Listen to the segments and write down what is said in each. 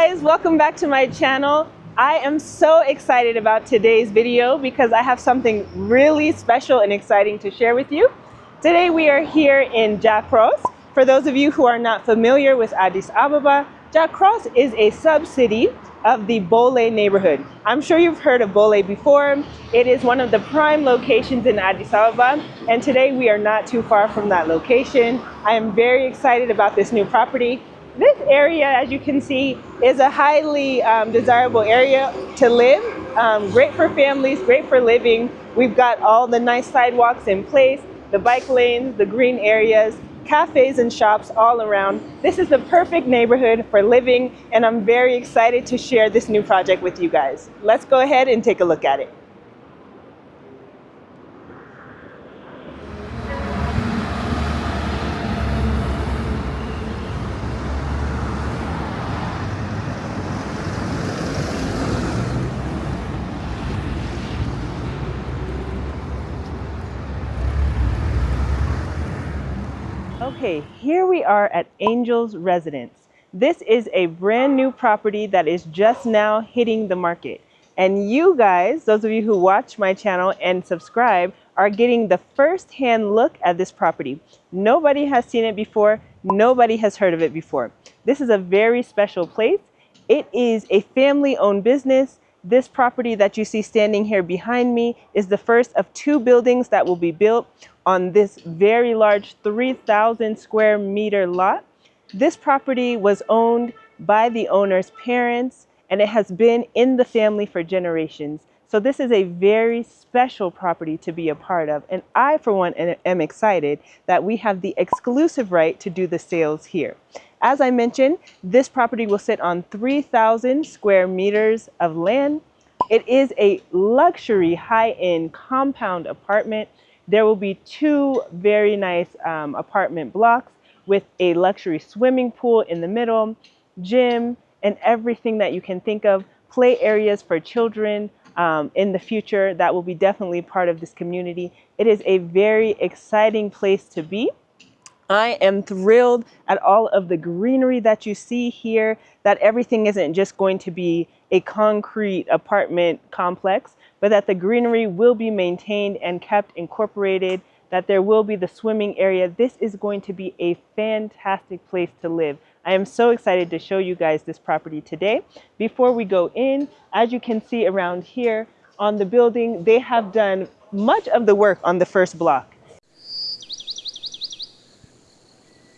guys, welcome back to my channel. I am so excited about today's video because I have something really special and exciting to share with you. Today we are here in Jakros. For those of you who are not familiar with Addis Ababa, Jakros is a sub-city of the Bole neighborhood. I'm sure you've heard of Bole before. It is one of the prime locations in Addis Ababa, and today we are not too far from that location. I am very excited about this new property. This area, as you can see, is a highly desirable area to live. Great for families, great for living. We've got all the nice sidewalks in place, the bike lanes, the green areas, cafes and shops all around. This is the perfect neighborhood for living, and I'm very excited to share this new project with you guys. Let's go ahead and take a look at it. Okay, here we are at Angel's Residence. This is a brand new property that is just now hitting the market. And you guys, those of you who watch my channel and subscribe, are getting the first-hand look at this property. Nobody has seen it before. Nobody has heard of it before. This is a very special place. It is a family-owned business. This property that you see standing here behind me is the first of 2 buildings that will be built on this very large 3,000 square meter lot. This property was owned by the owner's parents, and it has been in the family for generations. So this is a very special property to be a part of. And I, for one, am excited that we have the exclusive right to do the sales here. As I mentioned, this property will sit on 3,000 square meters of land. It is a luxury high-end compound apartment. There will be 2 very nice apartment blocks with a luxury swimming pool in the middle, gym, and everything that you can think of, play areas for children in the future that will be definitely part of this community. It is a very exciting place to be. I am thrilled at all of the greenery that you see here, that everything isn't just going to be a concrete apartment complex, but that the greenery will be maintained and kept incorporated, that there will be the swimming area. This is going to be a fantastic place to live. I am so excited to show you guys this property today. Before we go in, as you can see around here on the building, they have done much of the work on the first block.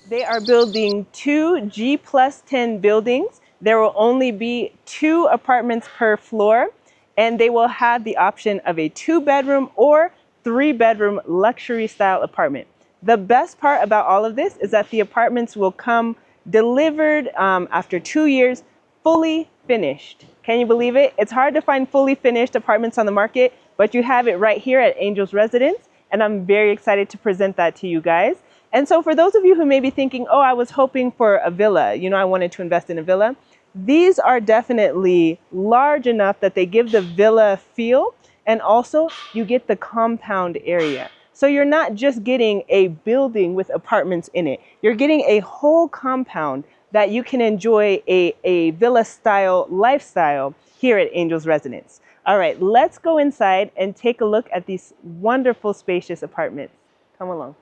They are building 2 G+10 buildings. There will only be 2 apartments per floor, and they will have the option of a 2-bedroom or 3-bedroom luxury style apartment. The best part about all of this is that the apartments will come delivered after 2 years, fully finished. Can you believe it? It's hard to find fully finished apartments on the market, but you have it right here at Angel's Residence, and I'm very excited to present that to you guys. And so for those of you who may be thinking, oh, I was hoping for a villa, you know, I wanted to invest in a villa. These are definitely large enough that they give the villa feel, and also you get the compound area. So you're not just getting a building with apartments in it. You're getting a whole compound that you can enjoy a villa style lifestyle here at Angel's Residence. All right, let's go inside and take a look at these wonderful spacious apartments. Come along.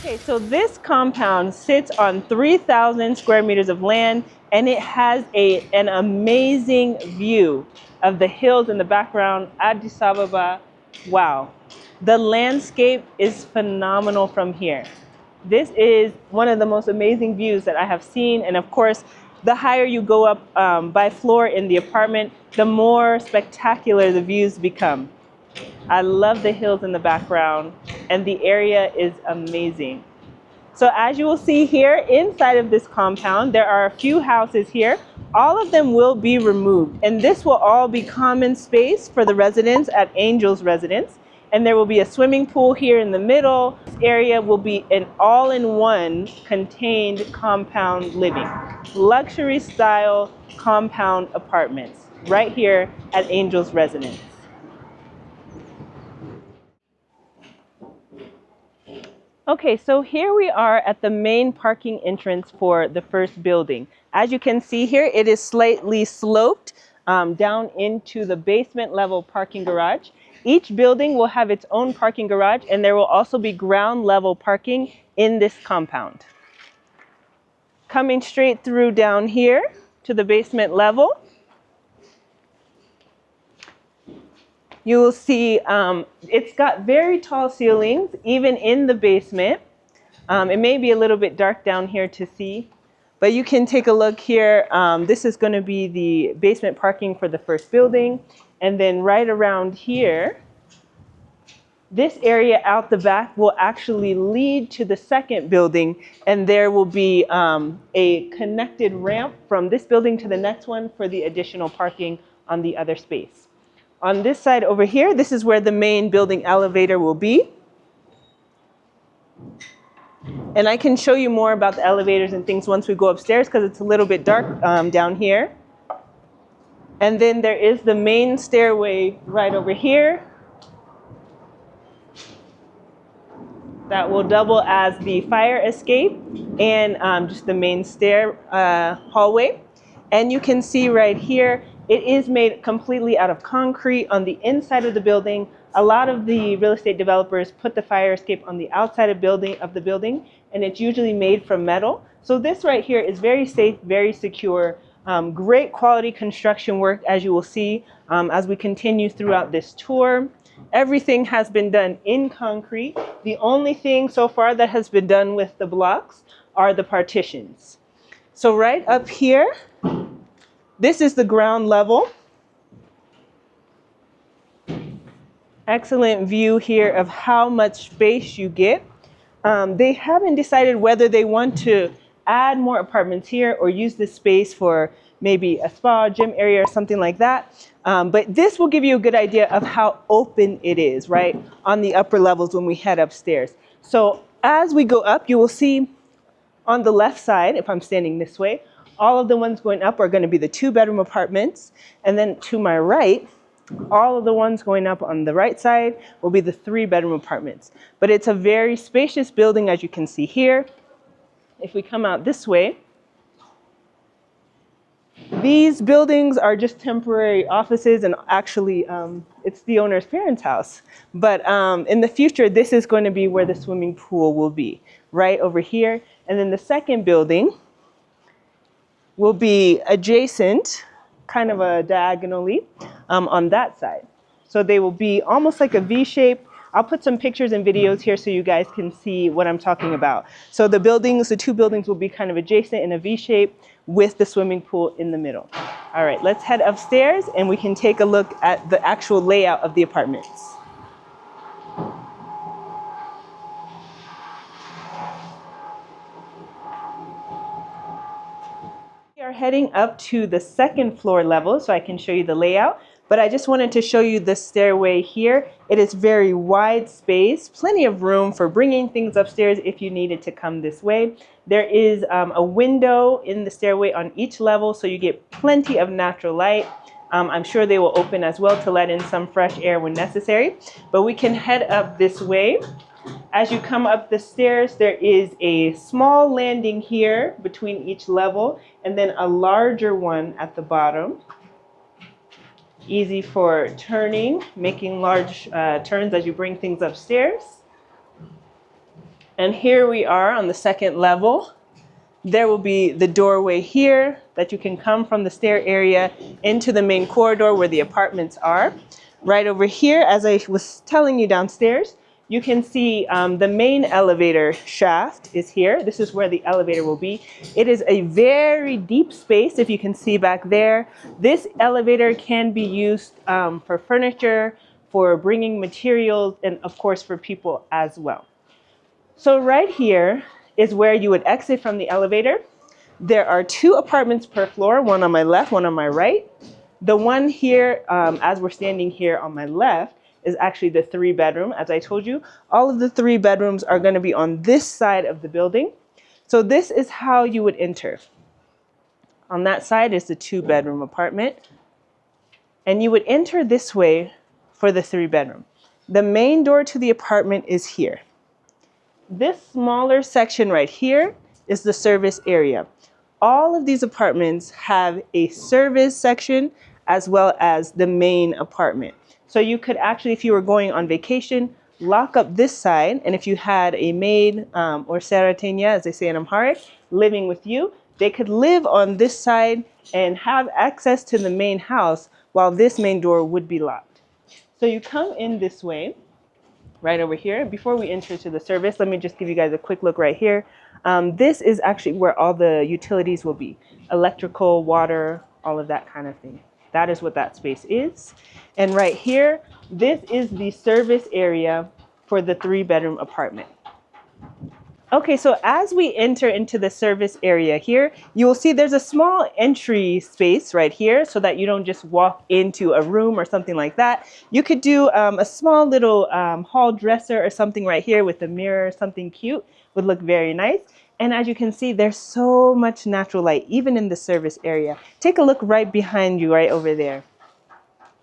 Okay, so this compound sits on 3,000 square meters of land, and it has an amazing view of the hills in the background, Addis Ababa. Wow, the landscape is phenomenal from here. This is one of the most amazing views that I have seen, and of course, the higher you go up by floor in the apartment, the more spectacular the views become. I love the hills in the background, and the area is amazing. So as you will see here inside of this compound, there are a few houses here. All of them will be removed, and this will all be common space for the residents at Angel's Residence. and there will be a swimming pool here in the middle. This area will be an all-in-one contained compound living, luxury style compound apartments right here at Angel's Residence. Okay, so here we are at the main parking entrance for the first building. As you can see here, it is slightly sloped down into the basement level parking garage. Each building will have its own parking garage, and there will also be ground level parking in this compound. Coming straight through down here to the basement level, you will see it's got very tall ceilings, even in the basement. It may be a little bit dark down here to see, but you can take a look here. This is going to be the basement parking for the first building. And then right around here, this area out the back will actually lead to the second building, and there will be a connected ramp from this building to the next one for the additional parking on the other space. On this side over here, this is where the main building elevator will be. And I can show you more about the elevators and things once we go upstairs, because it's a little bit dark down here. And then there is the main stairway right over here that will double as the fire escape and just the main stair hallway. And you can see right here, it is made completely out of concrete on the inside of the building. A lot of the real estate developers put the fire escape on the outside of the building, and it's usually made from metal. So this right here is very safe, very secure, great quality construction work, as you will see as we continue throughout this tour. Everything has been done in concrete. The only thing so far that has been done with the blocks are the partitions. So right up here, this is the ground level. Excellent view here of how much space you get. They haven't decided whether they want to add more apartments here or use this space for maybe a spa, gym area, or something like that. But this will give you a good idea of how open it is, right, on the upper levels when we head upstairs. So as we go up, you will see on the left side, if I'm standing this way, all of the ones going up are going to be the 2-bedroom apartments. And then to my right, all of the ones going up on the right side will be the 3-bedroom apartments. But it's a very spacious building, as you can see here. If we come out this way, these buildings are just temporary offices, and actually it's the owner's parents' house. But in the future, this is going to be where the swimming pool will be, right over here. And then the second building will be adjacent, kind of a diagonally, on that side. So they will be almost like a V shape. I'll put some pictures and videos here so you guys can see what I'm talking about. So the 2 buildings will be kind of adjacent in a V shape with the swimming pool in the middle. All right, let's head upstairs and we can take a look at the actual layout of the apartments. We are heading up to the second floor level so I can show you the layout. But I just wanted to show you the stairway here. It is very wide space, plenty of room for bringing things upstairs if you needed to come this way. There is a window in the stairway on each level, so you get plenty of natural light. I'm sure they will open as well to let in some fresh air when necessary. But we can head up this way. As you come up the stairs, there is a small landing here between each level, and then a larger one at the bottom. Easy for turning, making large turns as you bring things upstairs. And here we are on the second level. There will be the doorway here that you can come from the stair area into the main corridor where the apartments are. Right over here, as I was telling you downstairs, you can see the main elevator shaft is here. This is where the elevator will be. It is a very deep space, if you can see back there. This elevator can be used for furniture, for bringing materials, and of course for people as well. So right here is where you would exit from the elevator. There are 2 apartments per floor, one on my left, one on my right. The one here, as we're standing here on my left, is actually the 3-bedroom. As I told you, all of the 3 bedrooms are going to be on this side of the building. So this is how you would enter. On that side is the 2-bedroom apartment. And you would enter this way for the 3-bedroom. The main door to the apartment is here. This smaller section right here is the service area. All of these apartments have a service section as well as the main apartment. So you could actually, if you were going on vacation, lock up this side. And if you had a maid or seratenia, as they say in Amharic, living with you, they could live on this side and have access to the main house while this main door would be locked. So you come in this way, right over here. Before we enter to the service, let me just give you guys a quick look right here. This is actually where all the utilities will be. Electrical, water, all of that kind of thing. That is what that space is. And right here, this is the service area for the 3-bedroom apartment. Okay, so as we enter into the service area here, you will see there's a small entry space right here so that you don't just walk into a room or something like that. You could do a small little hall dresser or something right here with a mirror, something cute, would look very nice. And as you can see, there's so much natural light, even in the service area. Take a look right behind you, right over there.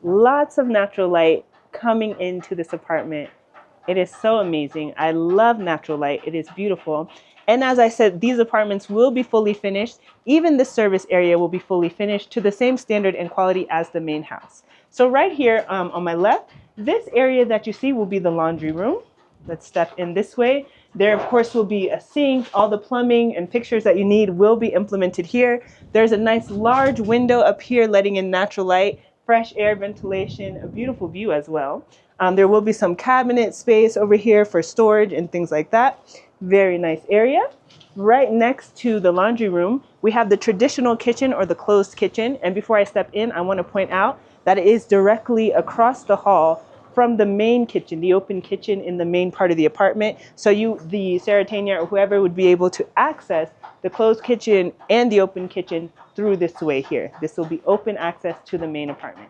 Lots of natural light coming into this apartment. It is so amazing. I love natural light. It is beautiful. And as I said, these apartments will be fully finished. Even the service area will be fully finished to the same standard and quality as the main house. So right here on my left, this area that you see will be the laundry room. Let's step in this way. There, of course, will be a sink. All the plumbing and fixtures that you need will be implemented here. There's a nice large window up here letting in natural light, fresh air, ventilation, a beautiful view as well. There will be some cabinet space over here for storage and things like that. Very nice area. Right next to the laundry room, we have the traditional kitchen or the closed kitchen. And before I step in, I want to point out that it is directly across the hall from the main kitchen, the open kitchen in the main part of the apartment. So the Saratania or whoever would be able to access the closed kitchen and the open kitchen through this way here. This will be open access to the main apartment.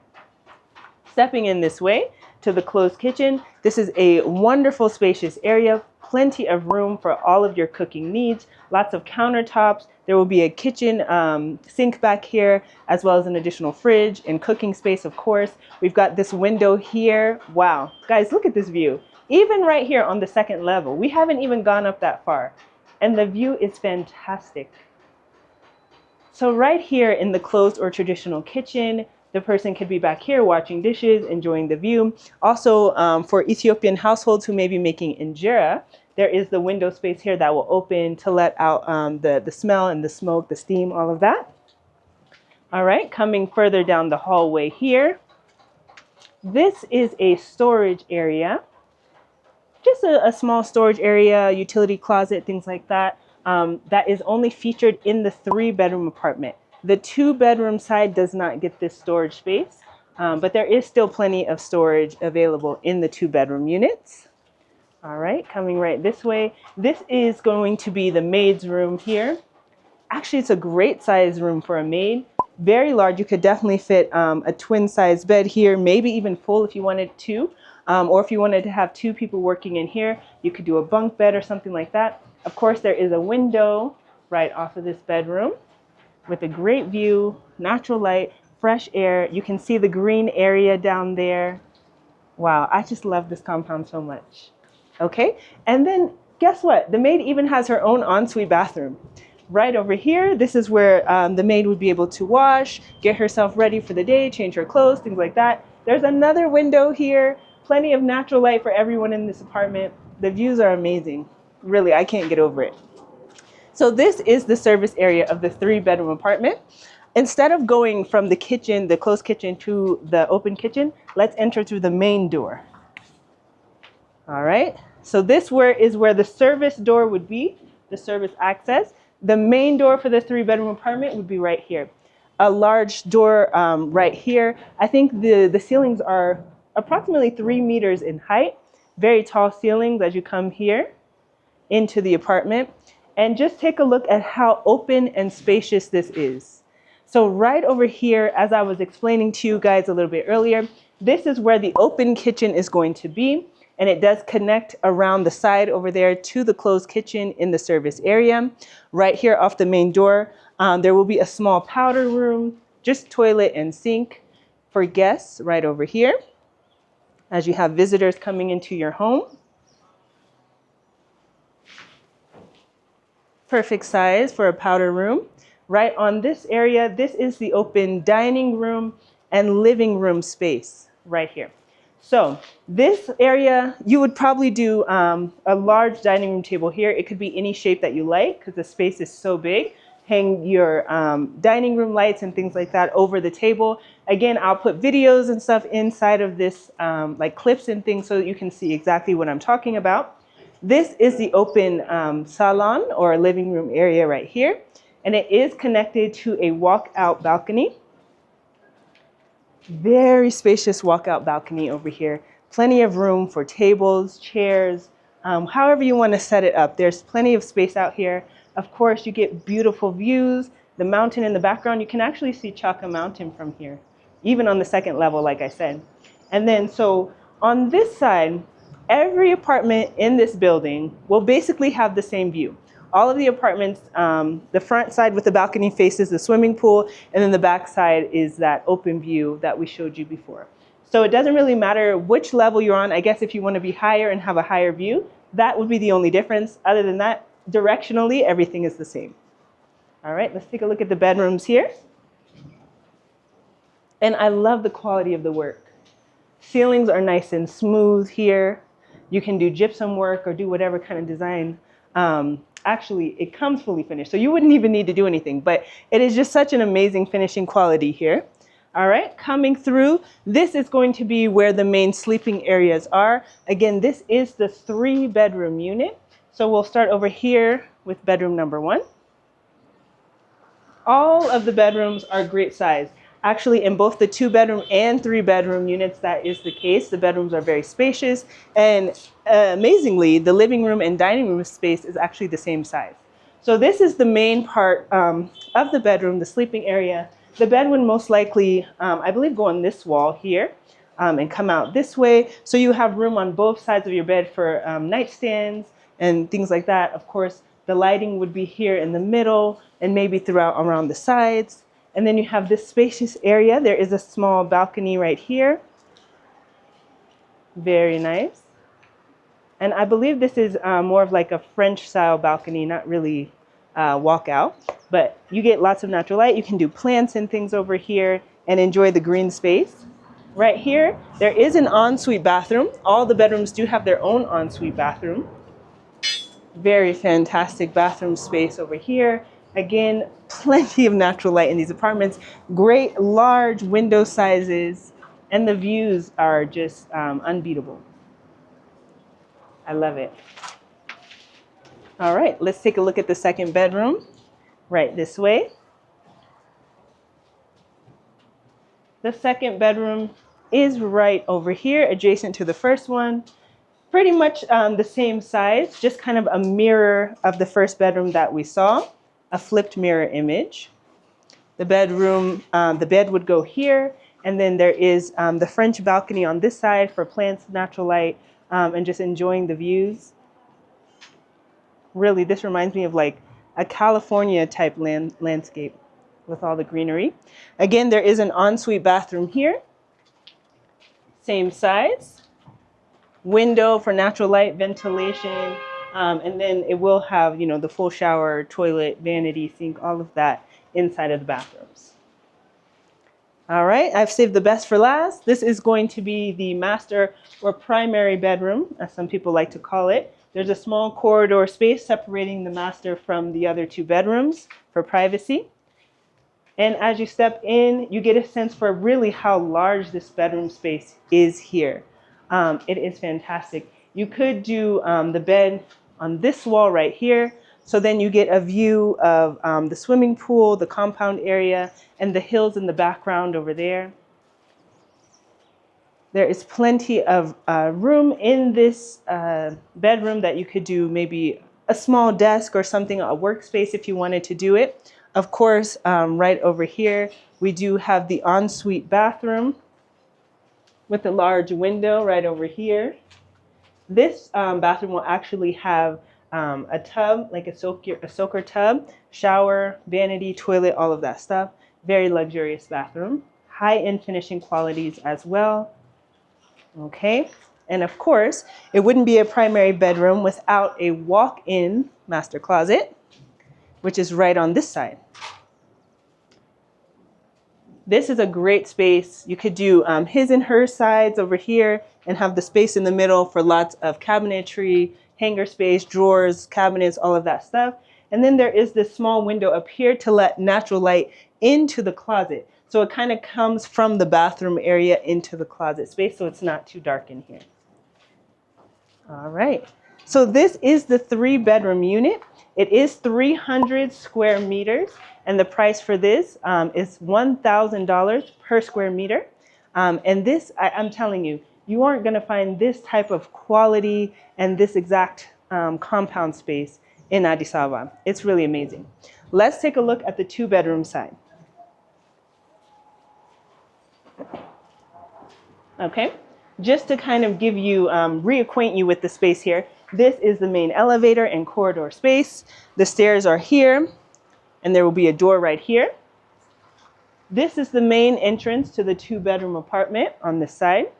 Stepping in this way to the closed kitchen, this is a wonderful spacious area, plenty of room for all of your cooking needs, lots of countertops. There will be a kitchen sink back here, as well as an additional fridge and cooking space, of course. We've got this window here. Wow, guys, look at this view. Even right here on the 2nd level, we haven't even gone up that far, and the view is fantastic. So right here in the closed or traditional kitchen, the person could be back here watching dishes, enjoying the view. Also, for Ethiopian households who may be making injera, there is the window space here that will open to let out the smell and the smoke, the steam, all of that. All right, coming further down the hallway here, this is a storage area. Just a small storage area, utility closet, things like that. That is only featured in the 3-bedroom apartment. The 2-bedroom side does not get this storage space, but there is still plenty of storage available in the 2-bedroom units. All right, coming right this way. This is going to be the maid's room here. Actually, it's a great size room for a maid. Very large. You could definitely fit a twin size bed here, maybe even full if you wanted to. Or if you wanted to have 2 people working in here, you could do a bunk bed or something like that. Of course, there is a window right off of this bedroom with a great view, natural light, fresh air. You can see the green area down there. Wow, I just love this compound so much. Okay, and then guess what? The maid even has her own ensuite bathroom. Right over here, this is where the maid would be able to wash, get herself ready for the day, change her clothes, things like that. There's another window here, plenty of natural light for everyone in this apartment. The views are amazing. Really, I can't get over it. So this is the service area of the 3-bedroom apartment. Instead of going from the kitchen, the closed kitchen, to the open kitchen, let's enter through the main door. All right, so this is where the service door would be, the service access. The main door for the 3-bedroom apartment would be right here. A large door right here. I think the ceilings are approximately 3 meters in height. Very tall ceilings as you come here into the apartment. And just take a look at how open and spacious this is. So right over here, as I was explaining to you guys a little bit earlier, This is where the open kitchen is going to be, and it does connect around the side over there to the closed kitchen in the service area. Right here off the main door, there will be a small powder room, just toilet and sink for guests right over here as you have visitors coming into your home. Perfect size for a powder room. Right on this area, this is the open dining room and living room space right here. So this area, you would probably do a large dining room table here. It could be any shape that you like because the space is so big. Hang your dining room lights and things like that over the table. Again, I'll put videos and stuff inside of this, like clips and things, so that you can see exactly what I'm talking about. This is the open salon or living room area right here, and it is connected to a walkout balcony. Very spacious walkout balcony over here. Plenty of room for tables, chairs, however you want to set it up. There's plenty of space out here. Of course, you get beautiful views. The mountain in the background, you can actually see Chaka Mountain from here, even on the second level, like I said. And then, so on this side, every apartment in this building will basically have the same view. All of the apartments, the front side with the balcony faces the swimming pool, and then the back side is that open view that we showed you before. So it doesn't really matter which level you're on. I guess if you want to be higher and have a higher view, that would be the only difference. Other than that, directionally, everything is the same. All right, let's take a look at the bedrooms here. And I love the quality of the work. Ceilings are nice and smooth here. You can do gypsum work or do whatever kind of design. Actually, it comes fully finished, so you wouldn't even need to do anything, but it is just such an amazing finishing quality here. All right, coming through, this is going to be where the main sleeping areas are. Again, this is the 3-bedroom unit. So we'll start over here with bedroom number 1. All of the bedrooms are great size. Actually, in both the 2-bedroom and 3-bedroom units, that is the case. The bedrooms are very spacious, and amazingly, the living room and dining room space is actually the same size. So this is the main part of the bedroom, the sleeping area. The bed would most likely, I believe, go on this wall here and come out this way. So you have room on both sides of your bed for nightstands and things like that. Of course, the lighting would be here in the middle and maybe throughout around the sides. And then you have this spacious area. There is a small balcony right here. Very nice. And I believe this is more of like a French style balcony, not really walkout. But you get lots of natural light. You can do plants and things over here and enjoy the green space. Right here, there is an ensuite bathroom. All the bedrooms do have their own ensuite bathroom. Very fantastic bathroom space over here. Again, plenty of natural light in these apartments. Great large window sizes, and the views are just unbeatable. I love it. All right, let's take a look at the second bedroom. Right this way. The second bedroom is right over here, adjacent to the first one. Pretty much the same size, just kind of a mirror of the first bedroom that we saw, a flipped mirror image. The bedroom, the bed would go here, and then there is the French balcony on this side for plants, natural light, and just enjoying the views. Really, this reminds me of like a California type landscape with all the greenery. Again, there is an ensuite bathroom here, same size. Window for natural light, ventilation, and then it will have, you know, the full shower, toilet, vanity, sink, all of that inside of the bathrooms. All right, I've saved the best for last. This is going to be the master or primary bedroom, as some people like to call it. There's a small corridor space separating the master from the other 2 bedrooms for privacy. And as you step in, you get a sense for really how large this bedroom space is here. It is fantastic. You could do the bed on this wall right here. So then you get a view of the swimming pool, the compound area, and the hills in the background over there. There is plenty of room in this bedroom that you could do maybe a small desk or something, a workspace if you wanted to do it. Of course, right over here, we do have the ensuite bathroom. with a large window right over here. This bathroom will actually have a tub, like a soaker tub, shower, vanity, toilet, all of that stuff. Very luxurious bathroom. High-end finishing qualities as well. Okay, and of course, it wouldn't be a primary bedroom without a walk-in master closet, which is right on this side. This is a great space. You could do his and her sides over here and have the space in the middle for lots of cabinetry, hanger space, drawers, cabinets, all of that stuff. And then there is this small window up here to let natural light into the closet. So it kind of comes from the bathroom area into the closet space, so it's not too dark in here. All right. So this is the 3-bedroom unit. It is 300 square meters, and the price for this is $1,000 per square meter. And this, I'm telling you, you aren't going to find this type of quality and this exact compound space in Addis Ababa. It's really amazing. Let's take a look at the 2-bedroom side. Okay, just to kind of give you, reacquaint you with the space here. This is the main elevator and corridor space. The stairs are here, and there will be a door right here. This is the main entrance to the 2-bedroom apartment on this side.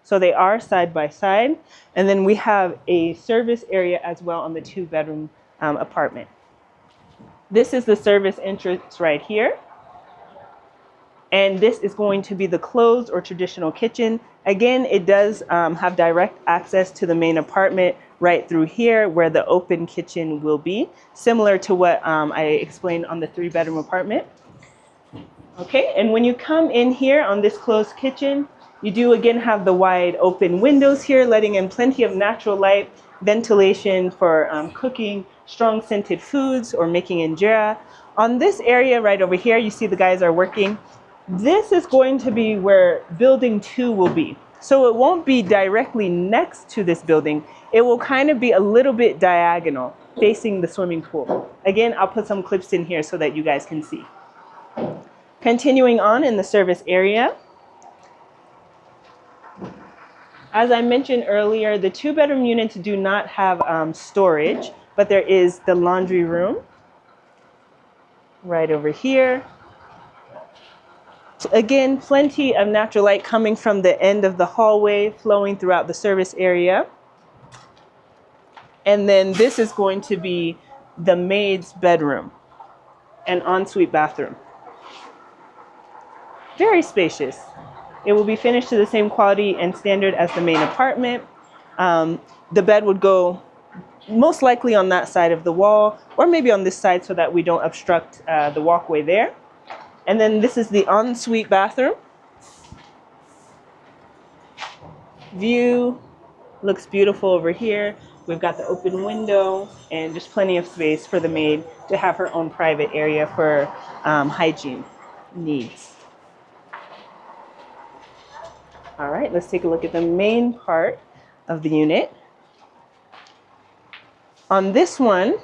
So they are side by side. And then we have a service area as well on the 2-bedroom apartment. This is the service entrance right here. And this is going to be the closed or traditional kitchen. Again, it does have direct access to the main apartment right through here where the open kitchen will be, similar to what I explained on the 3-bedroom apartment. Okay, and when you come in here on this closed kitchen, you do again have the wide open windows here, letting in plenty of natural light, ventilation for cooking strong scented foods or making injera. On this area right over here, you see the guys are working. This is going to be where building 2 will be. So it won't be directly next to this building. It will kind of be a little bit diagonal facing the swimming pool. Again, I'll put some clips in here so that you guys can see. Continuing on in the service area. As I mentioned earlier, the 2-bedroom units do not have storage, but there is the laundry room right over here. Again, plenty of natural light coming from the end of the hallway, flowing throughout the service area. And then this is going to be the maid's bedroom and ensuite bathroom. Very spacious. It will be finished to the same quality and standard as the main apartment. The bed would go most likely on that side of the wall, or maybe on this side so that we don't obstruct the walkway there. And then this is the ensuite bathroom. View looks beautiful over here. We've got the open window and just plenty of space for the maid to have her own private area for hygiene needs. All right, let's take a look at the main part of the unit. On this one,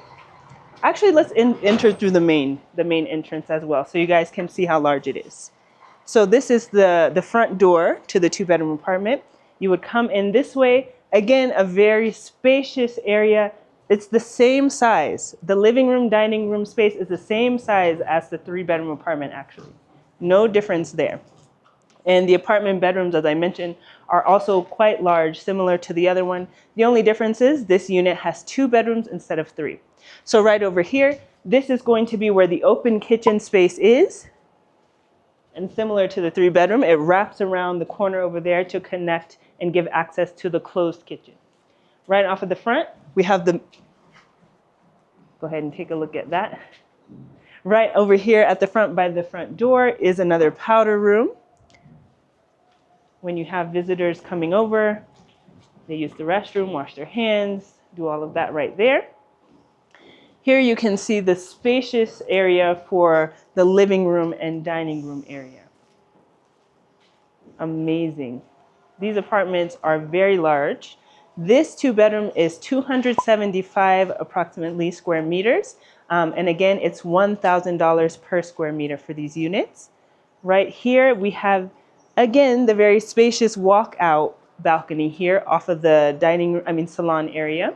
actually, let's enter through the main entrance as well, so you guys can see how large it is. So this is the front door to the 2-bedroom apartment. You would come in this way. Again, a very spacious area. It's the same size. The living room, dining room space is the same size as the 3-bedroom apartment, actually. No difference there. And the apartment bedrooms, as I mentioned, are also quite large, similar to the other one. The only difference is this unit has 2 bedrooms instead of 3. So right over here, this is going to be where the open kitchen space is. And similar to the 3-bedroom, it wraps around the corner over there to connect and give access to the closed kitchen. Right off of the front, we have the, go ahead and take a look at that. Right over here at the front by the front door is another powder room. When you have visitors coming over, they use the restroom, wash their hands, do all of that right there. Here you can see the spacious area for the living room and dining room area. Amazing. These apartments are very large. This 2-bedroom is 275 approximately square meters. And again, it's $1,000 per square meter for these units. Right here, we have Again, the very spacious walkout balcony here off of the salon area.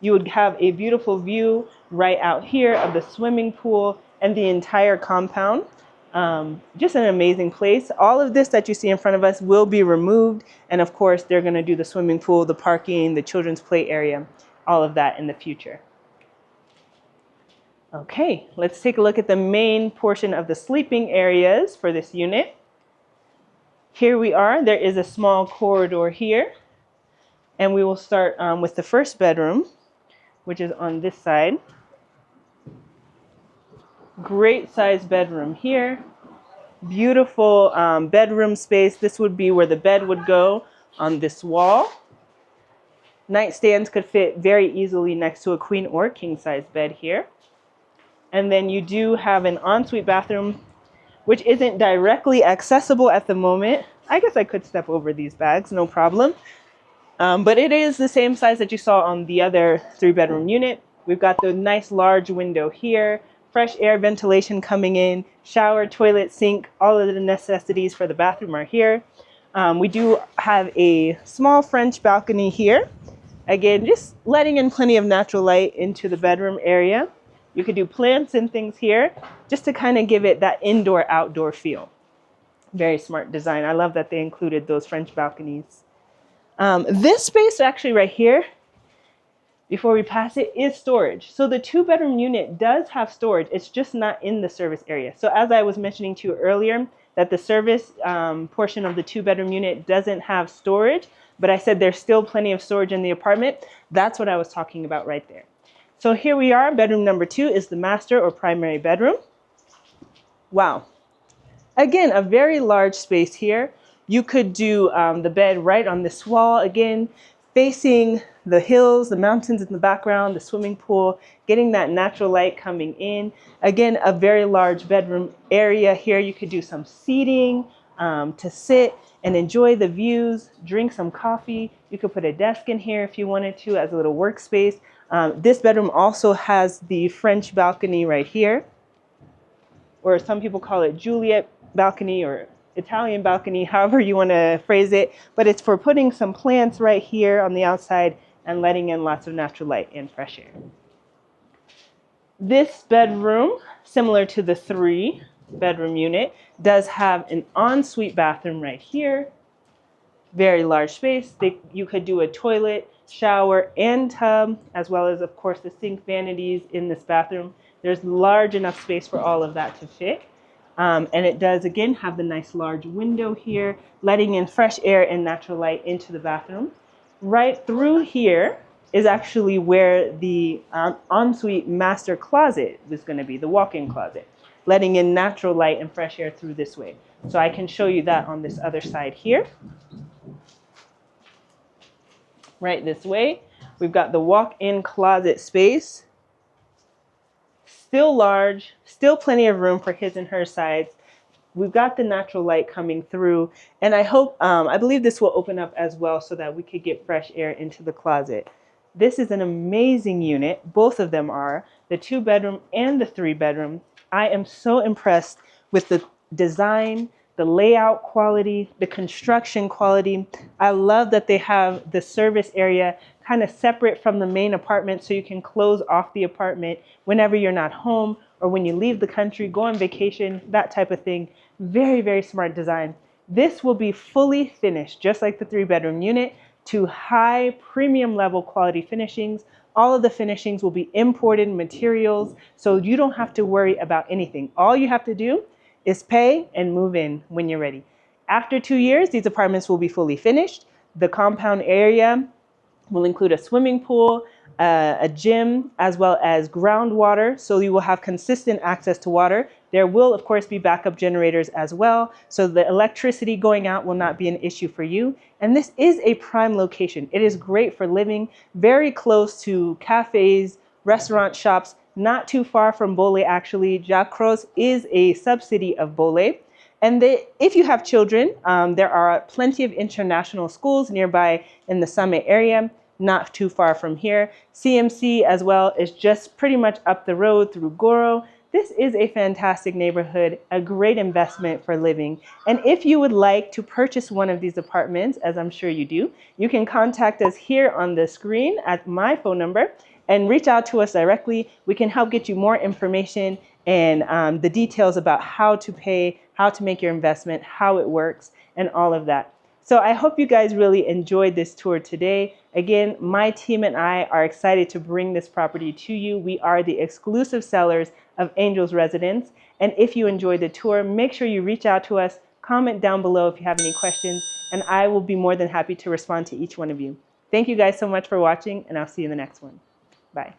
You would have a beautiful view right out here of the swimming pool and the entire compound. Just an amazing place. All of this that you see in front of us will be removed. And of course, they're going to do the swimming pool, the parking, the children's play area, all of that in the future. Okay, let's take a look at the main portion of the sleeping areas for this unit. Here we are. There is a small corridor here. And we will start with the first bedroom, which is on this side. Great size bedroom here. Beautiful bedroom space. This would be where the bed would go on this wall. Nightstands could fit very easily next to a queen or king size bed here. And then you do have an ensuite bathroom, which isn't directly accessible at the moment. I guess I could step over these bags, no problem. But it is the same size that you saw on the other 3-bedroom unit. We've got the nice large window here, fresh air ventilation coming in, shower, toilet, sink, all of the necessities for the bathroom are here. We do have a small French balcony here. Again, just letting in plenty of natural light into the bedroom area. You could do plants and things here just to kind of give it that indoor-outdoor feel. Very smart design. I love that they included those French balconies. This space actually right here, before we pass it, is storage. So the 2-bedroom unit does have storage. It's just not in the service area. So as I was mentioning to you earlier, that the service portion of the 2-bedroom unit doesn't have storage, but I said there's still plenty of storage in the apartment. That's what I was talking about right there. So here we are. Bedroom number 2 is the master or primary bedroom. Wow. Again, a very large space here. You could do the bed right on this wall, again, facing the hills, the mountains in the background, the swimming pool, getting that natural light coming in. Again, a very large bedroom area here. You could do some seating to sit and enjoy the views, drink some coffee. You could put a desk in here if you wanted to as a little workspace. This bedroom also has the French balcony right here, or some people call it Juliet balcony or Italian balcony, however you want to phrase it. But it's for putting some plants right here on the outside and letting in lots of natural light and fresh air. This bedroom, similar to the 3-bedroom unit, does have an ensuite bathroom right here. Very large space. You could do a toilet, shower, and tub, as well as, of course, the sink vanities in this bathroom. There's large enough space for all of that to fit. And it does, again, have the nice large window here, letting in fresh air and natural light into the bathroom. Right through here is actually where the ensuite master closet is going to be, the walk-in closet, letting in natural light and fresh air through this way. So I can show you that on this other side here. Right this way, we've got the walk-in closet space. Still large, still plenty of room for his and her sides. We've got the natural light coming through, and I believe this will open up as well so that we could get fresh air into the closet. This is an amazing unit. Both of them are, the 2-bedroom and the 3-bedroom. I am so impressed with the design, the layout quality, the construction quality. I love that they have the service area kind of separate from the main apartment so you can close off the apartment whenever you're not home or when you leave the country, go on vacation, that type of thing. Very, very smart design. This will be fully finished, just like the 3-bedroom unit, to high premium level quality finishings. All of the finishings will be imported materials, so you don't have to worry about anything. All you have to do is pay and move in when you're ready. After 2 years, these apartments will be fully finished. The compound area will include a swimming pool, a gym, as well as groundwater, so you will have consistent access to water. There will, of course, be backup generators as well, so the electricity going out will not be an issue for you. And this is a prime location. It is great for living, very close to cafes, restaurant shops, not too far from Bole, actually. Jacques is a subsidy of Bole. And if you have children, there are plenty of international schools nearby in the Summit area, not too far from here. CMC as well is just pretty much up the road through Goro. this is a fantastic neighborhood, a great investment for living. And if you would like to purchase one of these apartments, as I'm sure you do, you can contact us here on the screen at my phone number and reach out to us directly. We can help get you more information and the details about how to pay, how to make your investment, how it works, and all of that. So I hope you guys really enjoyed this tour today. Again, my team and I are excited to bring this property to you. We are the exclusive sellers of Angels Residence. And if you enjoyed the tour, make sure you reach out to us, comment down below if you have any questions, and I will be more than happy to respond to each one of you. Thank you guys so much for watching, and I'll see you in the next one. Bye.